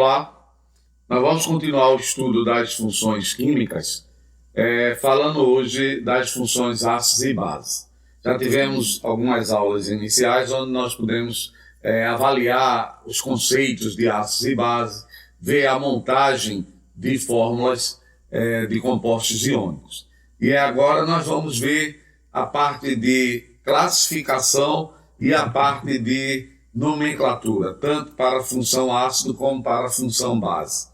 Olá, nós vamos continuar o estudo das funções químicas, falando hoje das funções ácidos e bases. Já tivemos algumas aulas iniciais onde nós pudemos avaliar os conceitos de ácidos e bases, ver a montagem de fórmulas de compostos iônicos. E agora nós vamos ver a parte de classificação e a parte de nomenclatura, tanto para a função ácido como para a função base.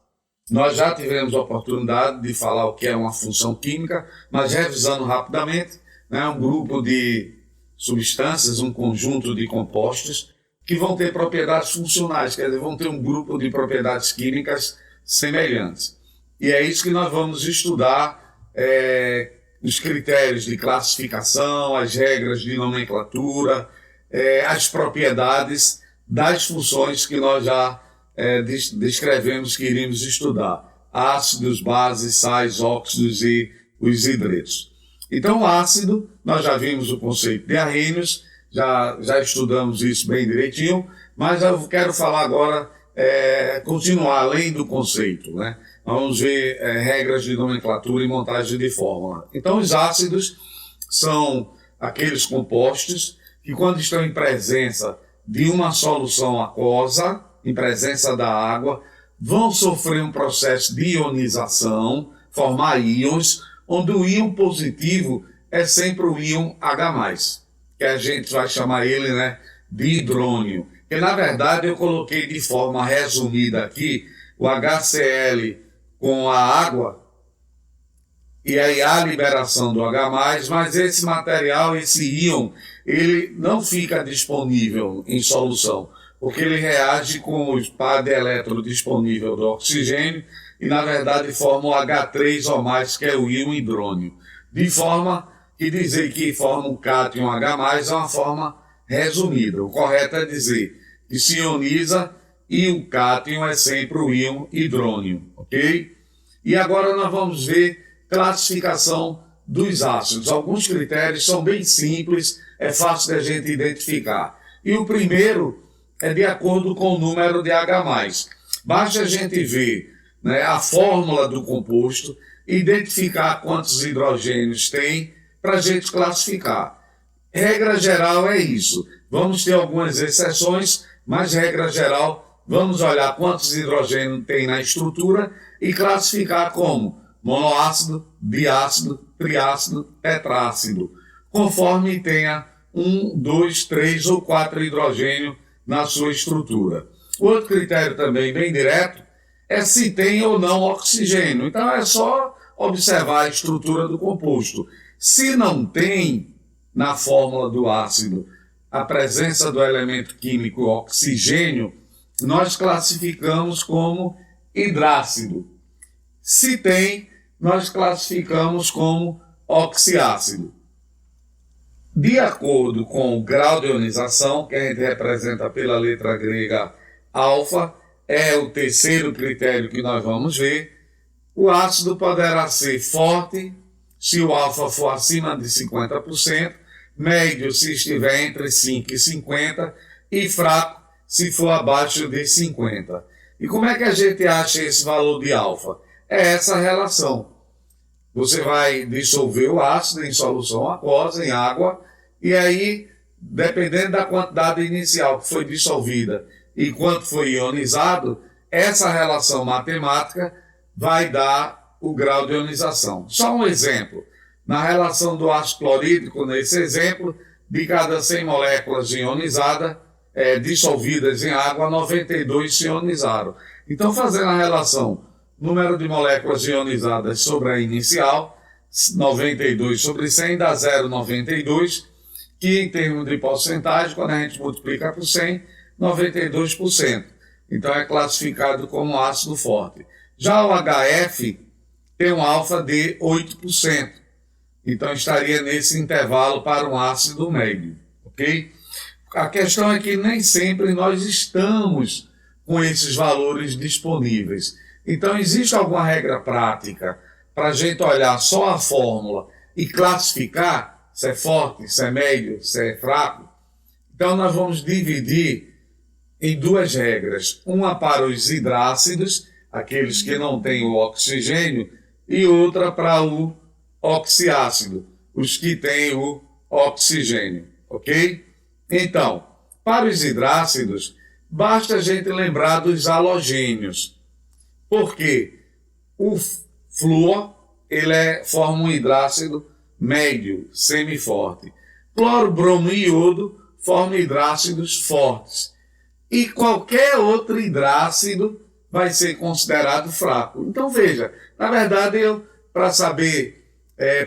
Nós já tivemos a oportunidade de falar o que é uma função química, mas revisando rapidamente, um grupo de substâncias, um conjunto de compostos que vão ter propriedades funcionais, quer dizer, vão ter um grupo de propriedades químicas semelhantes. E é isso que nós vamos estudar, os critérios de classificação, as regras de nomenclatura, as propriedades das funções que nós já descrevemos que iríamos estudar: ácidos, bases, sais, óxidos e os hidretos. Então, o ácido, nós já vimos o conceito de arrínios, já estudamos isso bem direitinho, mas eu quero falar agora, continuar além do conceito, né? Vamos ver regras de nomenclatura e montagem de fórmula. Então, os ácidos são aqueles compostos que, quando estão em presença de uma solução aquosa, em presença da água, vão sofrer um processo de ionização, formar íons, onde o íon positivo é sempre o íon H+, que a gente vai chamar ele, de hidrônio. E, na verdade, eu coloquei de forma resumida aqui o HCl com a água, e aí há a liberação do H+, mas esse material, esse íon, ele não fica disponível em solução, porque ele reage com o par de elétron disponível do oxigênio e, na verdade, forma o H3O+, que é o íon hidrônio. De forma que dizer que forma um cátion H+, é uma forma resumida. O correto é dizer que se ioniza e o cátion é sempre o íon hidrônio, ok? E agora nós vamos ver classificação dos ácidos. Alguns critérios são bem simples, é fácil de a gente identificar. E o primeiro é de acordo com o número de H+. Basta a gente ver a fórmula do composto, identificar quantos hidrogênios tem para a gente classificar. Regra geral é isso. Vamos ter algumas exceções, mas regra geral, vamos olhar quantos hidrogênios tem na estrutura e classificar como monoácido, diácido, triácido, tetrácido, conforme tenha 1, 2, 3 ou 4 hidrogênios na sua estrutura. Outro critério também bem direto é se tem ou não oxigênio. Então é só observar a estrutura do composto. Se não tem na fórmula do ácido a presença do elemento químico oxigênio, nós classificamos como hidrácido. Se tem, nós classificamos como oxiácido. De acordo com o grau de ionização, que a gente representa pela letra grega alfa, é o terceiro critério que nós vamos ver, o ácido poderá ser forte se o alfa for acima de 50%, médio se estiver entre 5 e 50% e fraco se for abaixo de 50%. E como é que a gente acha esse valor de alfa? É essa relação. Você vai dissolver o ácido em solução aquosa, em água, e aí, dependendo da quantidade inicial que foi dissolvida e quanto foi ionizado, essa relação matemática vai dar o grau de ionização. Só um exemplo. Na relação do ácido clorídrico, nesse exemplo, de cada 100 moléculas ionizadas, dissolvidas em água, 92 se ionizaram. Então, fazendo a relação número de moléculas ionizadas sobre a inicial, 92 sobre 100 dá 0,92, que em termos de porcentagem, quando a gente multiplica por 100, 92%. Então é classificado como ácido forte. Já o HF tem um alfa de 8%. Então estaria nesse intervalo para um ácido médio, ok? A questão é que nem sempre nós estamos com esses valores disponíveis. Então existe alguma regra prática para a gente olhar só a fórmula e classificar se é forte, se é médio, se é fraco? Então nós vamos dividir em duas regras. Uma para os hidrácidos, aqueles que não têm o oxigênio, e outra para o oxiácido, os que têm o oxigênio, ok? Então, para os hidrácidos, basta a gente lembrar dos halogênios, porque o flúor forma um hidrácido médio, semiforte. Cloro, bromo e iodo formam hidrácidos fortes. E qualquer outro hidrácido vai ser considerado fraco. Então veja, na verdade para saber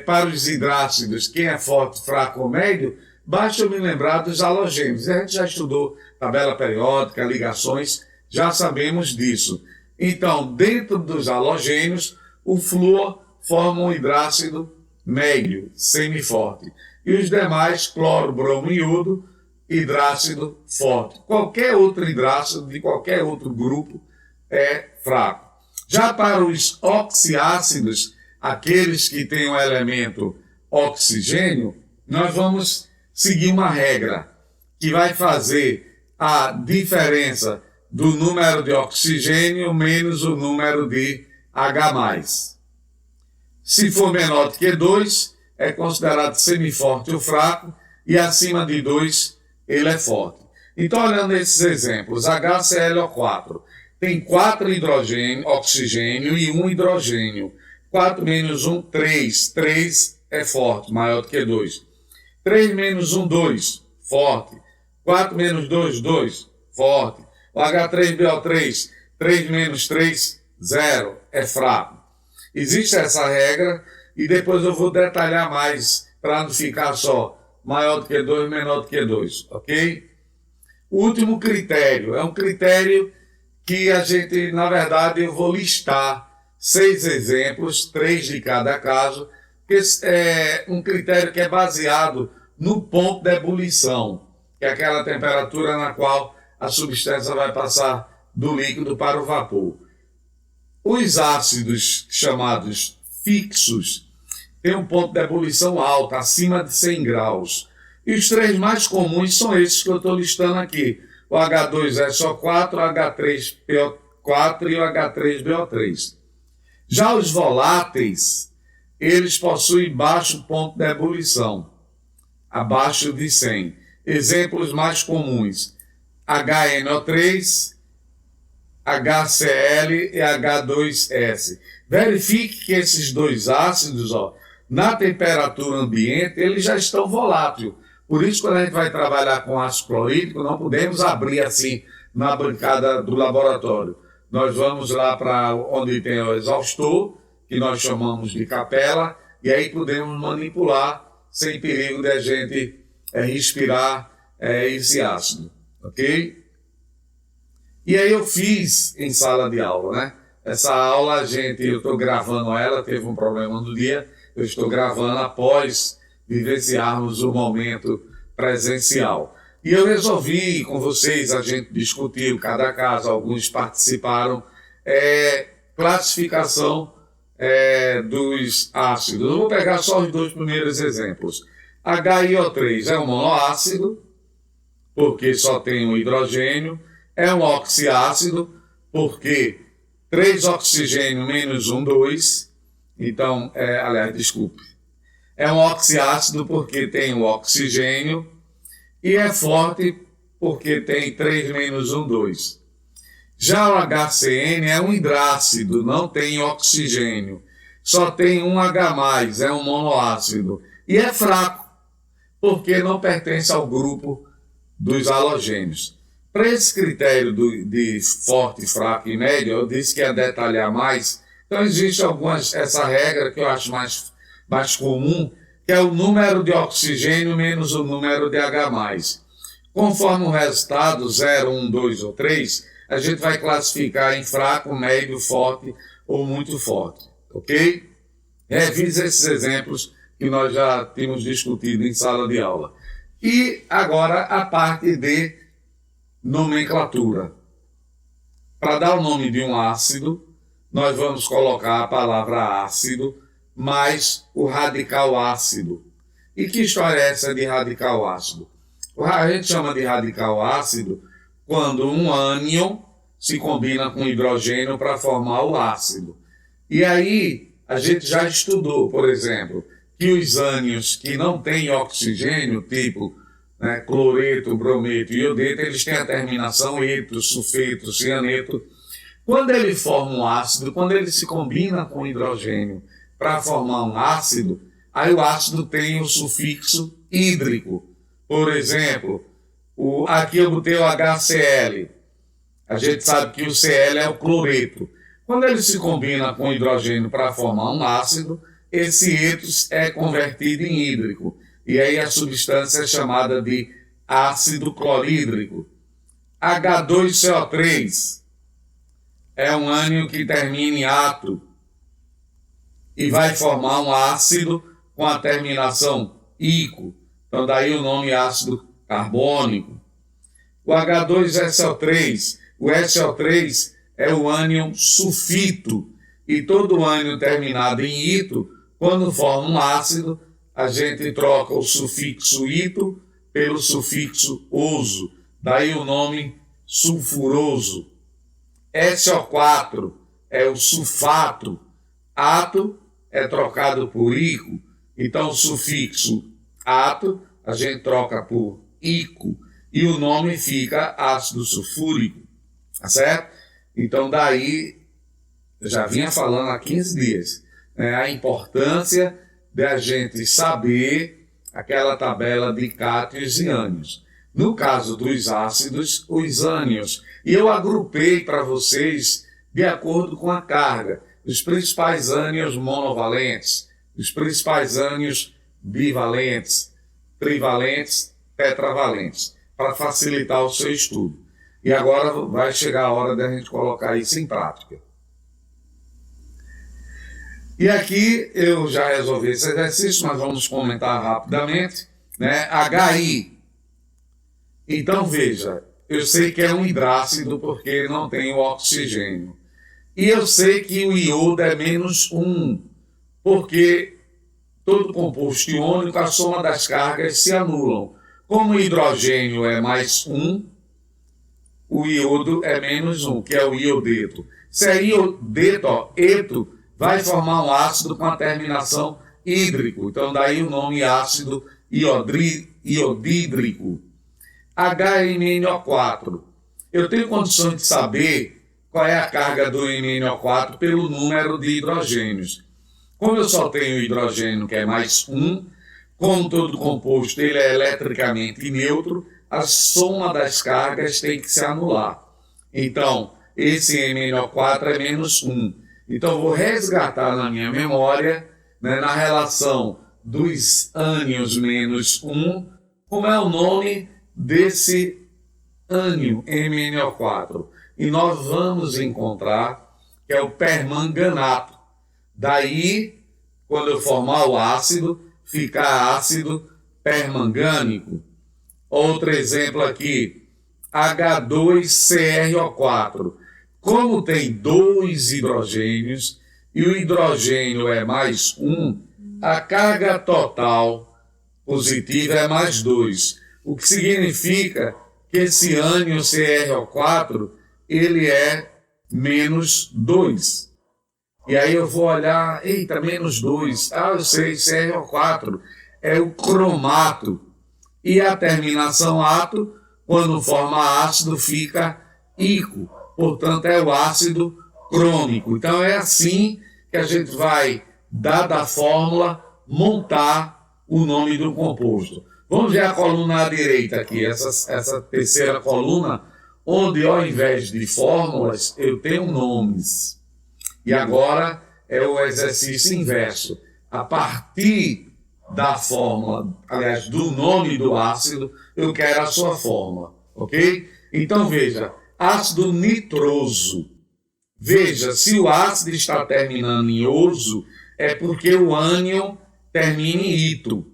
para os hidrácidos quem é forte, fraco ou médio, basta eu me lembrar dos halogênios. A gente já estudou tabela periódica, ligações, já sabemos disso. Então, dentro dos halogênios, o flúor forma um hidrácido médio, semiforte. E os demais, cloro, bromo e iodo, hidrácido forte. Qualquer outro hidrácido de qualquer outro grupo é fraco. Já para os oxiácidos, aqueles que têm o elemento oxigênio, nós vamos seguir uma regra que vai fazer a diferença do número de oxigênio menos o número de H+. Se for menor do que 2, é considerado semiforte ou fraco, e acima de 2, ele é forte. Então, olhando esses exemplos, HClO4 tem 4 oxigênio e 1 hidrogênio. 4 menos 1, 3. 3 é forte, maior do que 2. 3 menos 1, 2, forte. 4 menos 2, 2, forte. O H3BO3, 3 menos 3, 0, é fraco. Existe essa regra e depois eu vou detalhar mais para não ficar só maior do que 2, menor do que 2, ok? O último critério é um critério que a gente, na verdade, eu vou listar 6 exemplos, 3 de cada caso, que é um critério que é baseado no ponto de ebulição, que é aquela temperatura na qual a substância vai passar do líquido para o vapor. Os ácidos chamados fixos têm um ponto de ebulição alto, acima de 100 graus. E os 3 mais comuns são esses que eu estou listando aqui. O H2SO4, o H3PO4 e o H3BO3. Já os voláteis, eles possuem baixo ponto de ebulição, abaixo de 100. Exemplos mais comuns: HNO3, HCl e H2S. Verifique que esses dois ácidos, na temperatura ambiente, eles já estão voláteis. Por isso, quando a gente vai trabalhar com ácido clorídrico, não podemos abrir assim na bancada do laboratório. Nós vamos lá para onde tem o exaustor, que nós chamamos de capela, e aí podemos manipular sem perigo de a gente respirar esse ácido, ok? E aí eu fiz em sala de aula, né? Essa aula eu estou gravando ela, teve um problema no dia, eu estou gravando após vivenciarmos o momento presencial. E eu resolvi com vocês, a gente discutiu cada caso, alguns participaram, classificação dos ácidos. Eu vou pegar só os 2 primeiros exemplos. HIO3 é um monoácido, porque só tem um hidrogênio, é um oxiácido, porque 3 oxigênio menos 1, 2, então, é um oxiácido porque tem o oxigênio, e é forte porque tem 3 menos 1, 2. Já o HCN é um hidrácido, não tem oxigênio, só tem um H+, é um monoácido, e é fraco, porque não pertence ao grupo dos halogênios. Para esse critério de forte, fraco e médio, eu disse que ia detalhar mais, então existe essa regra que eu acho mais comum, que é o número de oxigênio menos o número de H+. Conforme o resultado, 0, 1, 2 ou 3, a gente vai classificar em fraco, médio, forte ou muito forte, ok? Revise esses exemplos que nós já tínhamos discutido em sala de aula. E agora a parte de nomenclatura. Para dar o nome de um ácido, nós vamos colocar a palavra ácido mais o radical ácido. E que história é essa de radical ácido? A gente chama de radical ácido quando um ânion se combina com hidrogênio para formar o ácido. E aí a gente já estudou, por exemplo, que os ânions que não têm oxigênio, tipo cloreto, brometo e iodeto, eles têm a terminação eto, sulfeto, cianeto. Quando ele forma um ácido, quando ele se combina com hidrogênio para formar um ácido, aí o ácido tem o sufixo hídrico. Por exemplo, aqui eu botei o HCl. A gente sabe que o Cl é o cloreto. Quando ele se combina com hidrogênio para formar um ácido, esse etos é convertido em hídrico. E aí a substância é chamada de ácido clorídrico. H2CO3 é um ânion que termina em ato e vai formar um ácido com a terminação ico. Então daí o nome ácido carbônico. O H2SO3, o SO3 é o ânion sulfito. E todo ânion terminado em ito, quando forma um ácido, a gente troca o sufixo ito pelo sufixo oso. Daí o nome sulfuroso. SO4 é o sulfato. Ato é trocado por ico. Então o sufixo ato a gente troca por ico. E o nome fica ácido sulfúrico. Tá certo? Então daí, eu já vinha falando há 15 dias, a importância de a gente saber aquela tabela de cátions e ânions. No caso dos ácidos, os ânions. E eu agrupei para vocês de acordo com a carga. Os principais ânions monovalentes, os principais ânions bivalentes, trivalentes, tetravalentes, para facilitar o seu estudo. E agora vai chegar a hora da gente colocar isso em prática. E aqui eu já resolvi esse exercício, mas vamos comentar rapidamente. HI. Então veja, eu sei que é um hidrácido porque ele não tem o oxigênio. E eu sei que o iodo é -1, porque todo composto iônico, a soma das cargas se anulam. Como o hidrogênio é +1, o iodo é -1, que é o iodeto. Se é iodeto, eto, vai formar um ácido com a terminação hídrico. Então daí o nome ácido iodídrico. HMnO4. Eu tenho condições de saber qual é a carga do MnO4 pelo número de hidrogênios. Como eu só tenho hidrogênio que é +1, como todo composto ele é eletricamente neutro, a soma das cargas tem que se anular. Então, esse MnO4 é -1. Então, eu vou resgatar na minha memória, na relação dos ânions -1, como é o nome desse ânion MnO4. E nós vamos encontrar que é o permanganato. Daí, quando eu formar o ácido, fica ácido permangânico. Outro exemplo aqui, H2CrO4. Como tem 2 hidrogênios e o hidrogênio é +1, a carga total positiva é +2. O que significa que esse ânion CrO4 ele é -2. E aí eu vou olhar, eita, -2. Eu sei, CrO4 é o cromato. E a terminação ato, quando forma ácido, fica ico. Portanto, é o ácido crômico. Então, é assim que a gente vai, dada a fórmula, montar o nome do composto. Vamos ver a coluna à direita aqui, essa terceira coluna, onde ao invés de fórmulas, eu tenho nomes. E agora é o exercício inverso. A partir da fórmula, aliás, do nome do ácido, eu quero a sua fórmula, ok? Então, veja, ácido nitroso. Veja, se o ácido está terminando em oso, é porque o ânion termina em ito.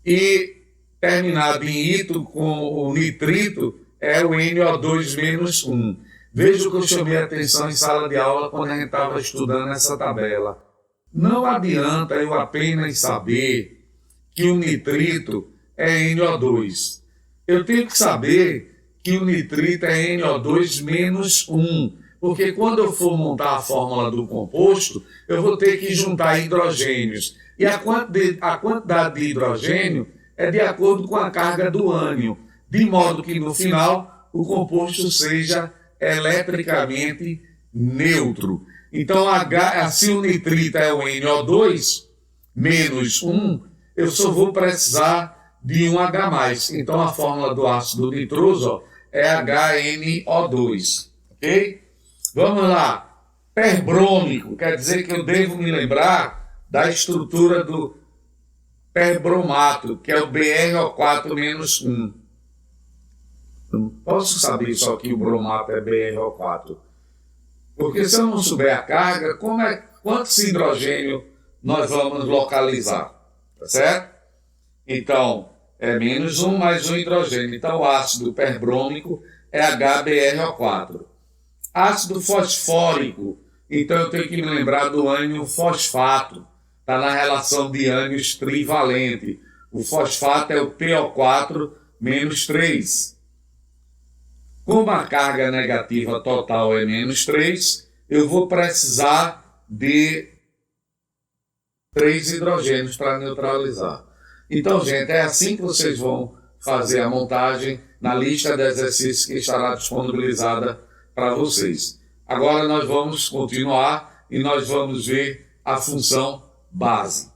E terminado em ito com o nitrito é o NO2-1. Veja o que eu chamei a atenção em sala de aula quando a gente estava estudando essa tabela. Não adianta eu apenas saber que o nitrito é NO2. Eu tenho que saber que o nitrito é NO2 menos 1. Porque quando eu for montar a fórmula do composto, eu vou ter que juntar hidrogênios. E a quantidade de hidrogênio é de acordo com a carga do ânion, de modo que no final o composto seja eletricamente neutro. Então, se o nitrito é o NO2 menos 1, eu só vou precisar de um H+. Então, a fórmula do ácido nitroso é HNO2. Ok? Vamos lá. Perbrômico, quer dizer que eu devo me lembrar da estrutura do perbromato, que é o BrO4 menos 1. Não posso saber só que o bromato é BrO4. Porque se eu não souber a carga, quantos hidrogênio nós vamos localizar? Tá certo? Então, é menos 1 mais um hidrogênio. Então, o ácido perbrômico é HBrO4. Ácido fosfórico. Então, eu tenho que me lembrar do ânion fosfato. Está na relação de ânions trivalente. O fosfato é o PO4 menos 3. Como a carga negativa total é menos 3, eu vou precisar de 3 hidrogênios para neutralizar. Então, gente, é assim que vocês vão fazer a montagem na lista de exercícios que estará disponibilizada para vocês. Agora nós vamos continuar e nós vamos ver a função base.